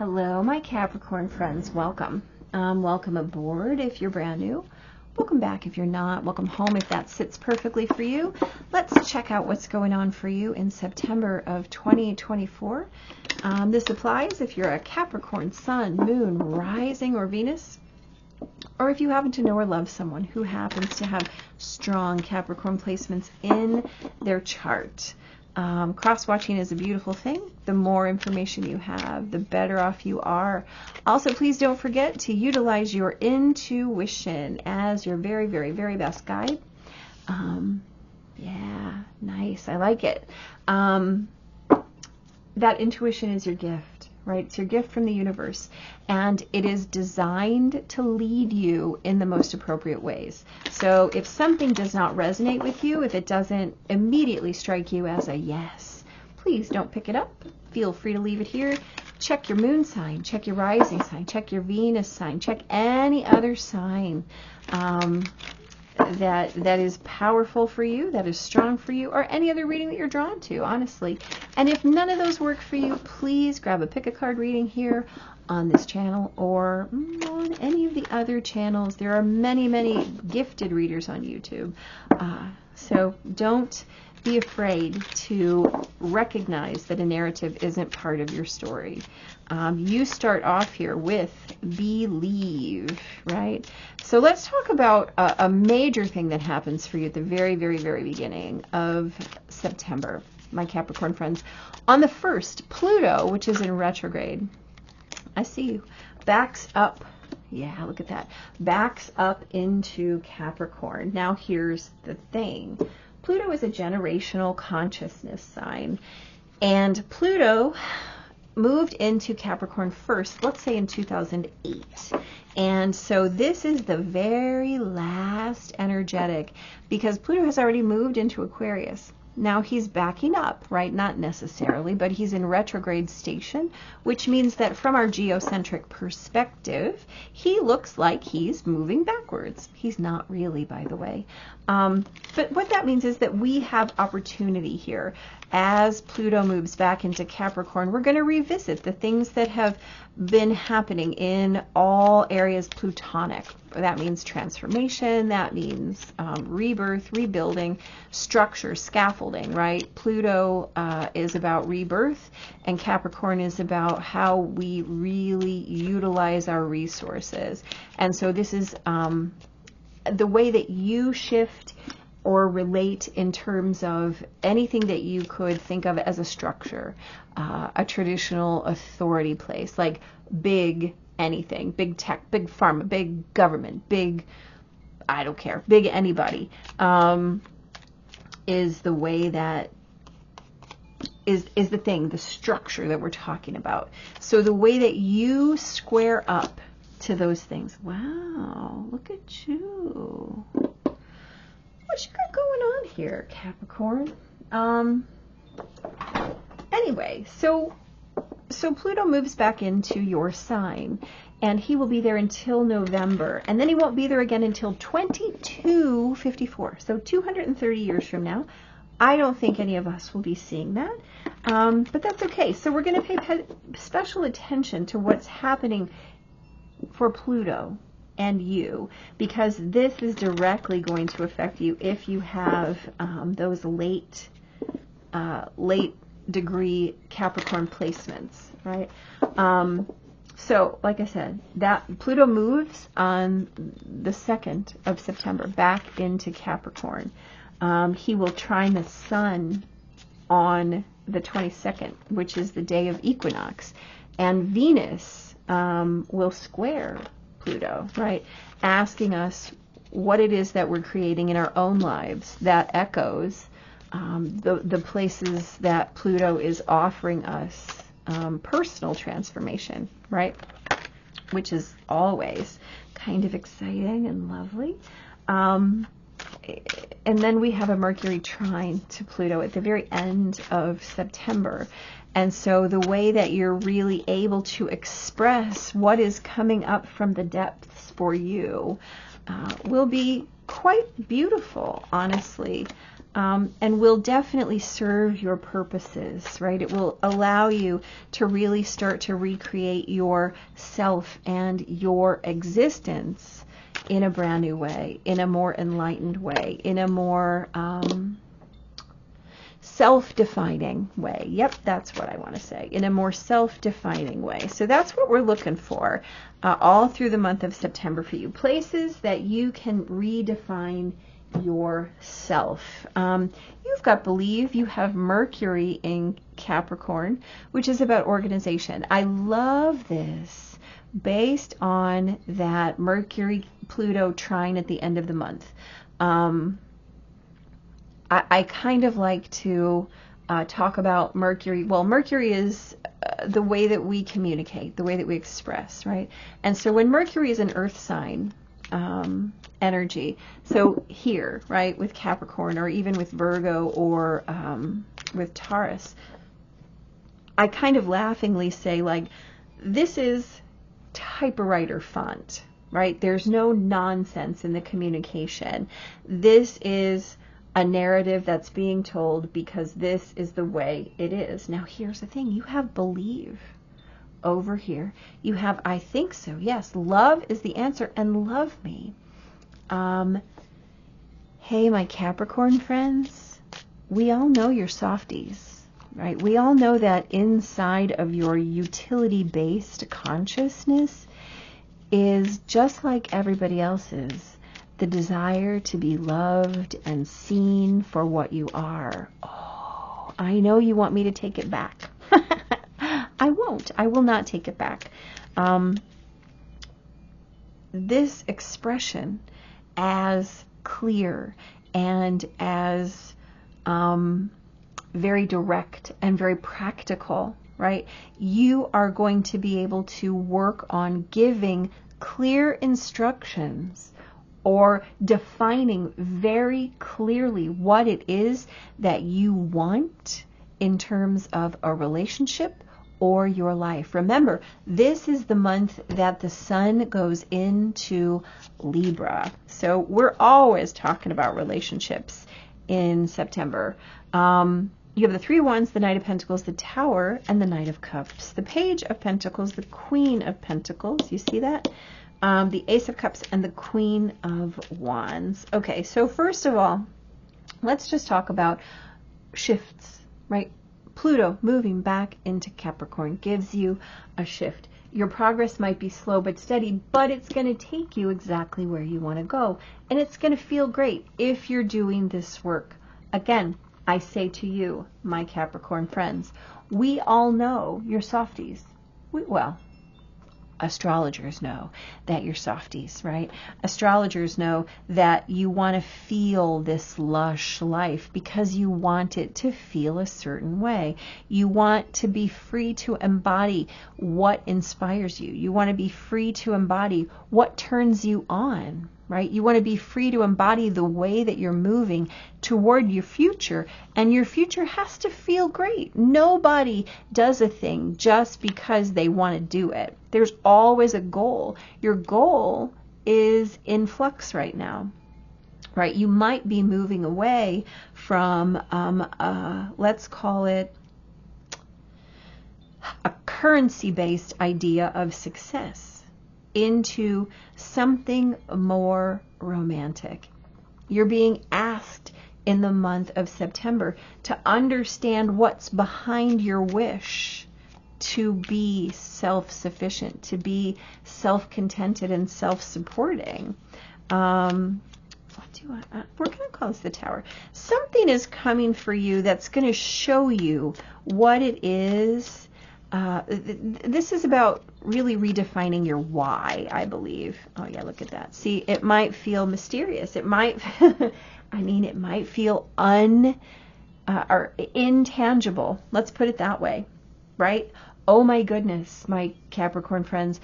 Hello, my Capricorn friends. Welcome. Welcome aboard if you're brand new. Welcome back if you're not. Welcome home if that sits perfectly for you. Let's check out what's going on for you in September of 2024. This applies if you're a Capricorn, Sun, Moon, Rising, or Venus, or if you happen to know or love someone who happens to have strong Capricorn placements in their chart. Cross-watching is a beautiful thing. The more information you have, the better off you are. Also, please don't forget to utilize your intuition as your very, very, very best guide. Yeah, nice. I like it. That intuition is your gift, right? It's your gift from the universe, and it is designed to lead you in the most appropriate ways. So if something does not resonate with you, if it doesn't immediately strike you as a yes, please don't pick it up. Feel free to leave it here. Check your moon sign, check your rising sign, check your Venus sign, check any other sign that is powerful for you, that is strong for you, or any other reading that you're drawn to, honestly. And if none of those work for you, please grab a pick a card reading here on this channel or on any of the other channels. There are many, many gifted readers on YouTube. So don't be afraid to recognize that a narrative isn't part of your story. You start off here with believe, right? So let's talk about a major thing that happens for you at the very, very, very beginning of September, my Capricorn friends. On the 1st, Pluto, which is in retrograde, I see you, backs up. Yeah, look at that. Backs up into Capricorn. Now here's the thing. Pluto is a generational consciousness sign, and Pluto moved into Capricorn first, let's say in 2008. And so this is the very last energetic, because Pluto has already moved into Aquarius. Now he's backing up, right? Not necessarily, but he's in retrograde station, which means that from our geocentric perspective, he looks like he's moving backwards. He's not really, by the way. But what that means is that we have opportunity here. As Pluto moves back into Capricorn, we're going to revisit the things that have been happening in all areas Plutonic. That means transformation, that means rebirth, rebuilding, structure, scaffolding, right? Pluto is about rebirth, and Capricorn is about how we really utilize our resources. And so this is the way that you shift or relate in terms of anything that you could think of as a structure, a traditional authority place, like big anything, big tech, big pharma, big government, big, I don't care, big anybody, is the way that is the thing, the structure that we're talking about. So the way that you square up to those things. Wow, look at you. What you got going on here, Capricorn? Anyway, so Pluto moves back into your sign, and he will be there until November, and then he won't be there again until 2254. So 230 years from now. I don't think any of us will be seeing that, but that's okay. So we're going to pay special attention to what's happening for Pluto and you, because this is directly going to affect you if you have those late degree Capricorn placements, right? So like I said, that Pluto moves on the 2nd of September back into Capricorn. He will trine the Sun on the 22nd, which is the day of equinox, and Venus will square Pluto, right? Asking us what it is that we're creating in our own lives that echoes the places that Pluto is offering us personal transformation, right? Which is always kind of exciting and lovely. And then we have a Mercury trine to Pluto at the very end of September. And so the way that you're really able to express what is coming up from the depths for you will be quite beautiful, honestly. and will definitely serve your purposes, right? It will allow you to really start to recreate your self and your existence in a brand new way, in a more enlightened way, in a more self-defining way. Yep, that's what I want to say. In a more self-defining way. So that's what we're looking for all through the month of September for you. Places that you can redefine yourself. You've got believe. You have Mercury in Capricorn, which is about organization. I love this based on that Mercury-Pluto trine at the end of the month. I kind of like to talk about Mercury. Well, Mercury is the way that we communicate, the way that we express, right? And so when Mercury is an earth sign energy, so here, right, with Capricorn or even with Virgo or with Taurus, I kind of laughingly say, like, this is typewriter font, right? There's no nonsense in the communication. This is a narrative that's being told because this is the way it is. Now, here's the thing. You have believe over here. You have I think so. Yes, love is the answer, and love me. Hey, my Capricorn friends, we all know you're softies, right? We all know that inside of your utility-based consciousness is just like everybody else's. The desire to be loved and seen for what you are. Oh, I know you want me to take it back. I won't. I will not take it back. This expression as clear and as very direct and very practical, right? You are going to be able to work on giving clear instructions or defining very clearly what it is that you want in terms of a relationship or your life. Remember, this is the month that the sun goes into Libra. So we're always talking about relationships in September. You have the three wands, the Knight of Pentacles, the Tower, and the Knight of Cups. The Page of Pentacles, the Queen of Pentacles. You see that? The Ace of Cups, and the Queen of Wands. Okay, so first of all, let's just talk about shifts, right? Pluto moving back into Capricorn gives you a shift. Your progress might be slow but steady, but it's going to take you exactly where you want to go. And it's going to feel great if you're doing this work. Again, I say to you, my Capricorn friends, we all know you're softies. Well, astrologers know that you're softies, right? Astrologers know that you want to feel this lush life because you want it to feel a certain way. You want to be free to embody what inspires you. You want to be free to embody what turns you on, right? You want to be free to embody the way that you're moving toward your future, and your future has to feel great. Nobody does a thing just because they want to do it. There's always a goal. Your goal is in flux right now, right? You might be moving away from, let's call it a currency-based idea of success into something more romantic. You're being asked in the month of September to understand what's behind your wish to be self-sufficient, to be self-contented and self-supporting. We're going to call this the Tower. Something is coming for you that's going to show you what it is. This is about really redefining your why, I believe. Oh yeah, look at that. See, it might feel mysterious. It might, it might feel or intangible. Let's put it that way, right? Oh my goodness, my Capricorn friends,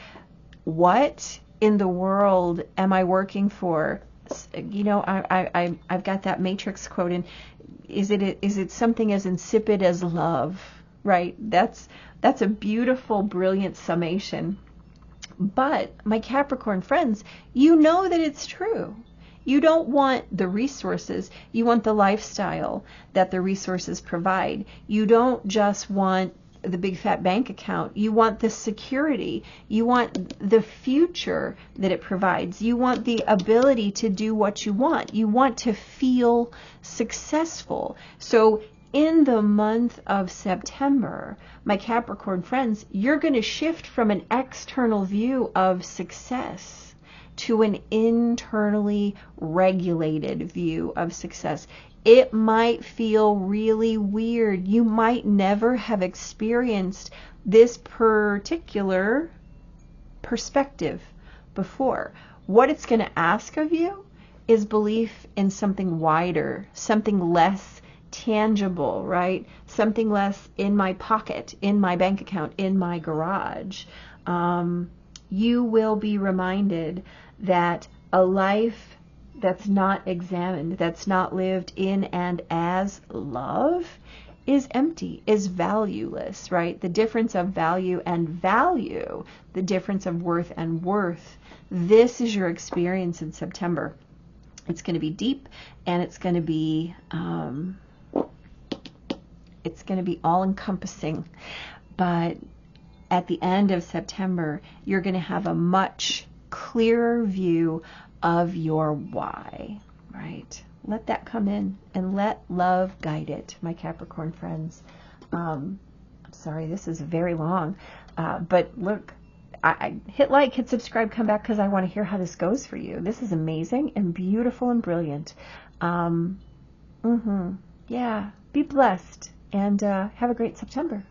what in the world am I working for? You know, I've got that Matrix quote, and is it something as insipid as love, right? That's a beautiful, brilliant summation. But my Capricorn friends, you know that it's true. You don't want the resources. You want the lifestyle that the resources provide. You don't just want the big fat bank account. You want the security. You want the future that it provides. You want the ability to do what you want. You want to feel successful. So in the month of September, my Capricorn friends, you're going to shift from an external view of success to an internally regulated view of success. It might feel really weird. You might never have experienced this particular perspective before. What it's going to ask of you is belief in something wider, something less tangible, right? Something less in my pocket, in my bank account, in my garage. You will be reminded that a life that's not examined, that's not lived in and as love, is empty, is valueless, right? The difference of value and value, the difference of worth and worth. This is your experience in September. It's going to be deep, and it's going to be all-encompassing. But at the end of September, you're going to have a much clearer view of your why, right? Let that come in and let love guide it, my Capricorn friends. I'm sorry, this is very long, but look, I hit like, hit subscribe, come back, because I want to hear how this goes for you. This is amazing and beautiful and brilliant. Yeah, be blessed and have a great September.